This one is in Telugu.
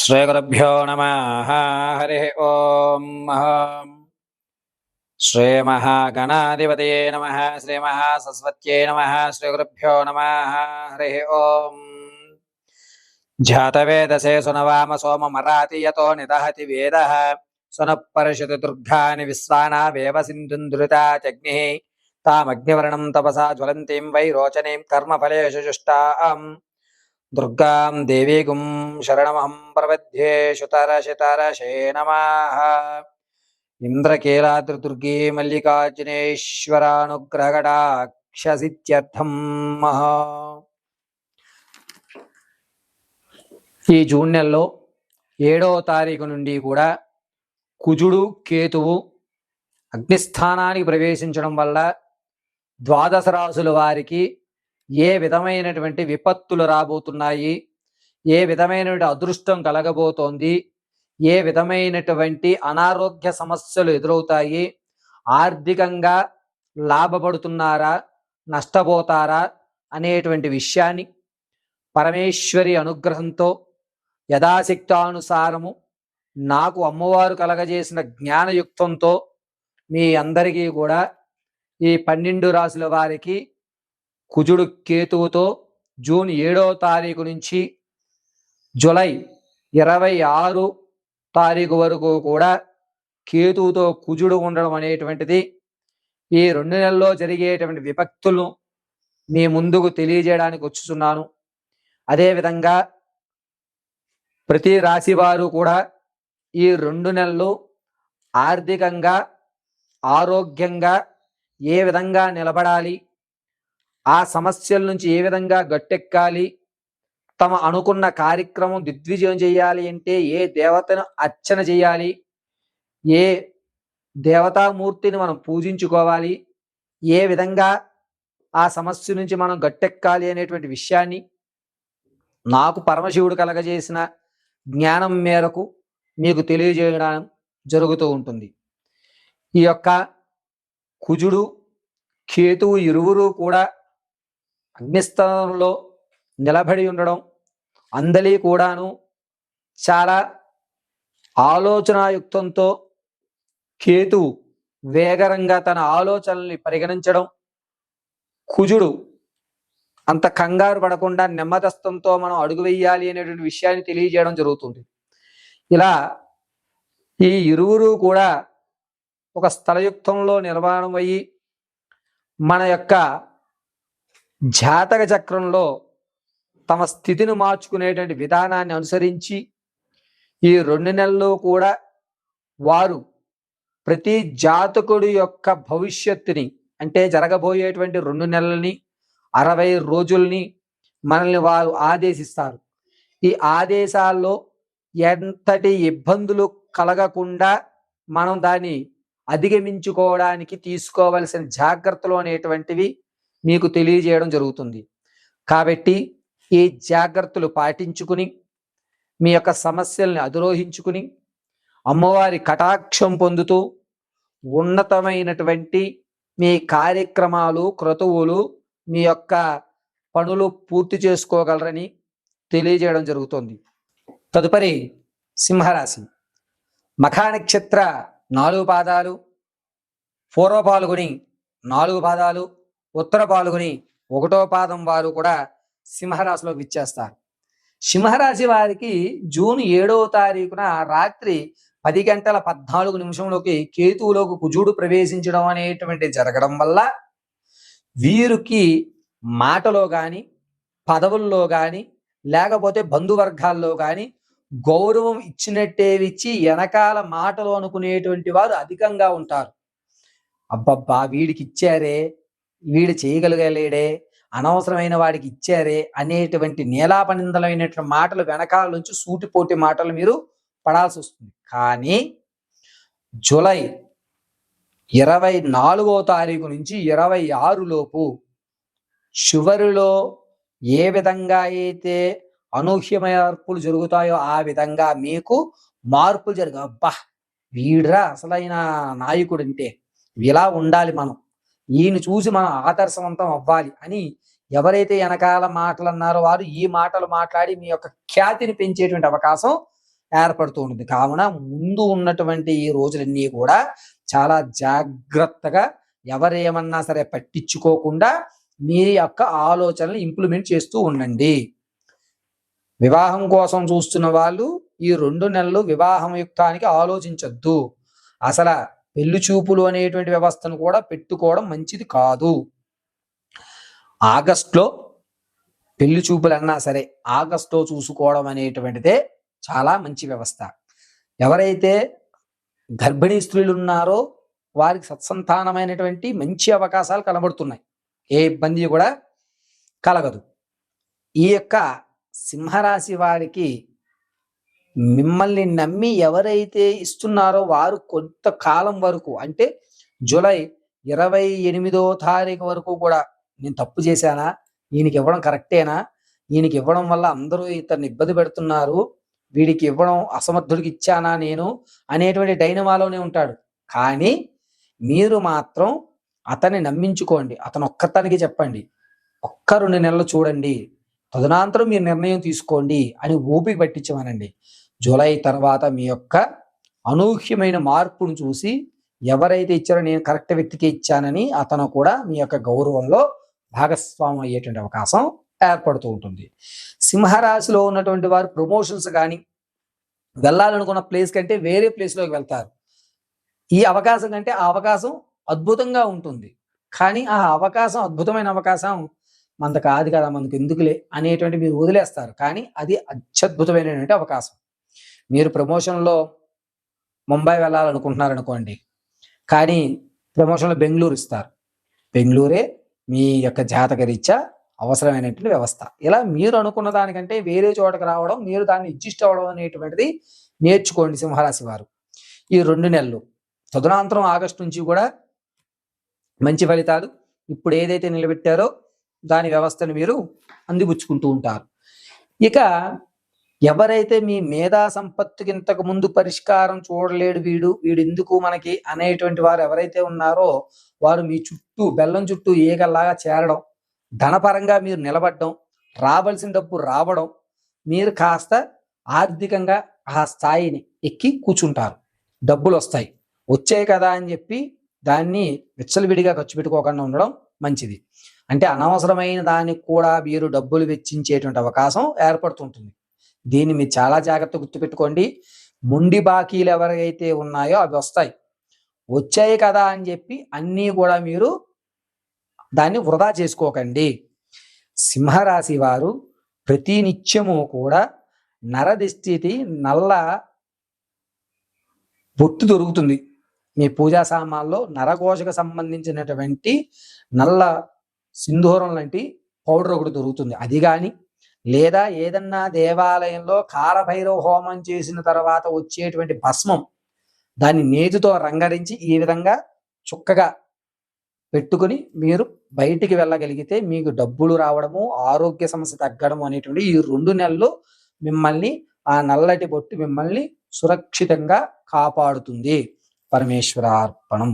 श्रीगुरुभ्यो नमः। हरि ओम। श्रीमहागणाधिपतये नमः। श्रीमहासरस्वत्यै नमः। श्रीगुरुभ्यो नमः। हरि ओम। जातवेदसे सुनवाम सोममराति यतो निदहति वेदः सुनः दुर्गानि विश्वानावेव सिन्धुन्दुरिता चग्निः तामग्निवर्णं तपसा ज्वलन्तीं वै रोचनीं कर्मफलेषु जुष्टाम् दुर्गां देवीगुं शरणमहं प्रपद्ये। शुतरशतरशे नमः। इंद्रकीलाद्रिदुर्गे मल्लिकार्जुनेश्वरानुग्रहकटाक्षसिद्ध्यर्थं। ఈ జూన్ నెలలో 7వ తారీఖు నుండి కూడా కుజుడు కేతువు అగ్నిస్థానానికి ప్రవేశించడం వల్ల ద్వాదశ రాశుల వారికి ఏ విధమైనటువంటి విపత్తులు రాబోతున్నాయి, ఏ విధమైనటువంటి అదృష్టం కలగబోతోంది, ఏ విధమైనటువంటి అనారోగ్య సమస్యలు ఎదురవుతాయి, ఆర్థికంగా లాభపడుతున్నారా నష్టపోతారా అనేటువంటి విషయాన్ని పరమేశ్వరి అనుగ్రహంతో యథాశక్తానుసారము నాకు అమ్మవారు కలగజేసిన జ్ఞానయుక్తంతో మీ అందరికీ కూడా ఈ 12 రాశుల వారికి కుజుడు కేతువుతో జూన్ 7వ తారీఖు నుంచి జూలై 26 తారీఖు వరకు కూడా కేతువుతో కుజుడు ఉండడం అనేటువంటిది ఈ 2 నెలల్లో జరిగేటువంటి విపత్తులను మీ ముందుకు తెలియజేయడానికి వచ్చుతున్నాను. అదేవిధంగా ప్రతి రాశి వారు కూడా ఈ 2 నెలలు ఆర్థికంగా ఆరోగ్యంగా ఏ విధంగా నిలబడాలి, ఆ సమస్యల నుంచి ఏ విధంగా గట్టెక్కాలి, తమ అనుకున్న కార్యక్రమం దిగ్విజయం చేయాలి అంటే ఏ దేవతను అర్చన చేయాలి, ఏ దేవతామూర్తిని మనం పూజించుకోవాలి, ఏ విధంగా ఆ సమస్య నుంచి మనం గట్టెక్కాలి అనేటువంటి విషయాన్ని నాకు పరమశివుడు కలగజేసిన జ్ఞానం మేరకు మీకు తెలియజేయడం జరుగుతూ ఉంటుంది. ఈ యొక్క కుజుడు కేతువు ఇరువురు కూడా అగ్నిస్థానంలో నిలబడి ఉండడం, అందలి కూడాను చాలా ఆలోచనాయుక్తంతో కేతువు వేగరంగా తన ఆలోచనల్ని పరిగణించడం, కుజుడు అంత కంగారు పడకుండా నెమ్మదస్తంతో మనం అడుగు వేయాలి అనేటువంటి విషయాన్ని తెలియజేయడం జరుగుతుంది. ఇలా ఈ ఇరువురు కూడా ఒక స్థలయుక్తంలో నిర్మాణం అయ్యి మన యొక్క జాతక చక్రంలో తమ స్థితిని మార్చుకునేటువంటి విధానాన్ని అనుసరించి ఈ 2 నెలల్లో కూడా వారు ప్రతి జాతకుడి యొక్క భవిష్యత్తుని అంటే జరగబోయేటువంటి 2 నెలల్ని 60 రోజుల్ని మనల్ని వారు ఆదేశిస్తారు. ఈ ఆదేశాల్లో ఎంతటి ఇబ్బందులు కలగకుండా మనం దాన్ని అధిగమించుకోవడానికి తీసుకోవలసిన జాగ్రత్తలు అనేటువంటివి మీకు తెలియజేయడం జరుగుతుంది. కాబట్టి ఈ జాగ్రత్తలు పాటించుకుని మీ యొక్క సమస్యల్ని అధిరోహించుకుని అమ్మవారి కటాక్షం పొందుతూ ఉన్నతమైనటువంటి మీ కార్యక్రమాలు క్రతువులు మీ యొక్క పనులు పూర్తి చేసుకోగలరని తెలియజేయడం జరుగుతుంది. తదుపరి సింహరాశి. మఖా నక్షత్ర 4 పాదాలు, పూర్వ పాల్గొని 4 పాదాలు, ఉత్తర పాల్గొని 1వ పాదం వారు కూడా సింహరాశిలో విచ్చేస్తారు. సింహరాశి వారికి జూన్ 7వ తారీఖున రాత్రి 10:14 కేతువులోకి కుజుడు ప్రవేశించడం అనేటువంటి జరగడం వల్ల వీరికి మాటలో కానీ పదవుల్లో కానీ లేకపోతే బంధువర్గాల్లో కానీ గౌరవం ఇచ్చినట్టే ఇచ్చి వెనకాల మాటలు అనుకునేటువంటి వారు అధికంగా ఉంటారు. అబ్బబ్బా వీడికి ఇచ్చారే, వీడు చేయగలిగలేడే, అనవసరమైన వాడికి ఇచ్చారే అనేటువంటి నీలాపనిందలైనటువంటి మాటలు వెనకాల నుంచి సూటిపోటి మాటలు మీరు పడాల్సి వస్తుంది. కానీ జూలై 24వ తారీఖు నుంచి 26 లోపు చివరిలో ఏ విధంగా అయితే అనూహ్య మార్పులు జరుగుతాయో ఆ విధంగా మీకు మార్పులు జరుగు. అబ్బా వీడ్రా అసలైన నాయకుడు అంటే ఇలా ఉండాలి, మనం ఈయన చూసి మనం ఆదర్శవంతం అవ్వాలి అని ఎవరైతే వెనకాల మాటలు అన్నారో వారు ఈ మాటలు మాట్లాడి మీ యొక్క ఖ్యాతిని పెంచేటువంటి అవకాశం ఏర్పడుతూ ఉంటుంది. కావున ముందు ఉన్నటువంటి ఈ రోజులన్నీ కూడా చాలా జాగ్రత్తగా ఎవరేమన్నా సరే పట్టించుకోకుండా మీ యొక్క ఆలోచనలు ఇంప్లిమెంట్ చేస్తూ ఉండండి. వివాహం కోసం చూస్తున్న వాళ్ళు ఈ 2 నెలలు వివాహం యుక్తానికి ఆలోచించొద్దు. అసలు పెళ్లి చూపులు అనేటువంటి వ్యవస్థను కూడా పెట్టుకోవడం మంచిది కాదు. ఆగస్టులో పెళ్లి చూపులన్నా సరే ఆగస్టులో చూసుకోవడం అనేటువంటిదే చాలా మంచి వ్యవస్థ. ఎవరైతే గర్భిణీ స్త్రీలు ఉన్నారో వారికి సత్సంతానమైనటువంటి మంచి అవకాశాలు కనబడుతున్నాయి. ఏ ఇబ్బంది కూడా కలగదు. ఈ యొక్క సింహరాశి వారికి మిమ్మల్ని నమ్మి ఎవరైతే ఇస్తున్నారో వారు కొంతకాలం వరకు, అంటే జూలై 28వ తారీఖు వరకు కూడా నేను తప్పు చేశానా, ఈయనకి ఇవ్వడం కరెక్టేనా, ఈయనకి ఇవ్వడం వల్ల అందరూ ఇతన్ని ఇబ్బంది పెడుతున్నారు, వీడికి ఇవ్వడం అసమర్థుడికి ఇచ్చానా నేను అనేటువంటి డైనమాలోనే ఉంటాడు. కానీ మీరు మాత్రం అతన్ని నమ్మించుకోండి. అతను ఒక్కతనికి చెప్పండి, ఒక్క 2 నెలలు చూడండి, తదనంతరం మీరు నిర్ణయం తీసుకోండి అని ఓపిక పట్టించమనండి. జూలై తర్వాత మీ యొక్క అనూహ్యమైన మార్పును చూసి ఎవరైతే ఇచ్చారో నేను కరెక్ట్ వ్యక్తికి ఇచ్చానని అతను కూడా మీ యొక్క గౌరవంలో భాగస్వామి అయ్యేటువంటి అవకాశం ఏర్పడుతూ ఉంటుంది. సింహరాశిలో ఉన్నటువంటి వారు ప్రమోషన్స్ కానీ వెళ్ళాలనుకున్న ప్లేస్ కంటే వేరే ప్లేస్లోకి వెళ్తారు. ఈ అవకాశం కంటే ఆ అవకాశం అద్భుతంగా ఉంటుంది. కానీ ఆ అవకాశం అద్భుతమైన అవకాశం మనకు కాదు కదా, మనకు ఎందుకులే అనేటువంటి మీరు వదిలేస్తారు. కానీ అది అత్యద్భుతమైనటువంటి అవకాశం. మీరు ప్రమోషన్లో ముంబై వెళ్ళాలనుకుంటున్నారనుకోండి, కానీ ప్రమోషన్లో బెంగళూరు ఇస్తారు. బెంగళూరే మీ యొక్క జాతకరీత్యా అవసరమైనటువంటి వ్యవస్థ. ఇలా మీరు అనుకున్న దానికంటే వేరే చోటకు రావడం, మీరు దాన్ని అడ్జస్ట్ అవ్వడం అనేటువంటిది నేర్చుకోండి సింహరాశి వారు ఈ 2 నెలలు. తదనంతరం ఆగస్టు నుంచి కూడా మంచి ఫలితాలు ఇప్పుడు ఏదైతే నిలబెట్టారో దాని వ్యవస్థను మీరు అందిపుచ్చుకుంటూ ఉంటారు. ఇక ఎవరైతే మీ మేధా సంపత్తికి ఇంతకు ముందు పరిష్కారం చూడలేడు, వీడు ఎందుకు మనకి అనేటువంటి వారు ఎవరైతే ఉన్నారో వారు మీ చుట్టూ బెల్లం చుట్టూ ఏగల్లాగా చేరడం, ధనపరంగా మీరు నిలబడడం, రావాల్సిన డబ్బు రావడం, మీరు కాస్త ఆర్థికంగా ఆ స్థాయిని ఎక్కి కూర్చుంటారు. డబ్బులు వస్తాయి, వచ్చాయి కదా అని చెప్పి దాన్ని విచ్చలవిడిగా ఖర్చు పెట్టుకోకుండా ఉండడం మంచిది. అంటే అనవసరమైన దానికి కూడా మీరు డబ్బులు వెచ్చించేటువంటి అవకాశం ఏర్పడుతుంటుంది. దీన్ని మీరు చాలా జాగ్రత్త గుర్తుపెట్టుకోండి. మొండి బాకీలు ఎవరైతే ఉన్నాయో అవి వస్తాయి, వచ్చాయి కదా అని చెప్పి అన్నీ కూడా మీరు దాన్ని వృధా చేసుకోకండి. సింహరాశి వారు ప్రతి నిత్యము కూడా నరదిష్టి నల్ల బొట్టు దొరుకుతుంది. మీ పూజా సామాన్లో నరకోశకు సంబంధించినటువంటి నల్ల సింధూరం లాంటి పౌడర్ ఒకటి దొరుకుతుంది. అది కానీ లేదా ఏదన్నా దేవాలయంలో కాలభైరవ హోమం చేసిన తర్వాత వచ్చేటువంటి భస్మం, దాన్ని నేతితో రంగరించి ఈ విధంగా చుక్కగా పెట్టుకుని మీరు బయటికి వెళ్ళగలిగితే మీకు డబ్బులు రావడము, ఆరోగ్య సమస్య తగ్గడము అనేటువంటి ఈ 2 నెలలు మిమ్మల్ని, ఆ నల్లటి బొట్టు మిమ్మల్ని సురక్షితంగా కాపాడుతుంది. పరమేశ్వరార్పణం.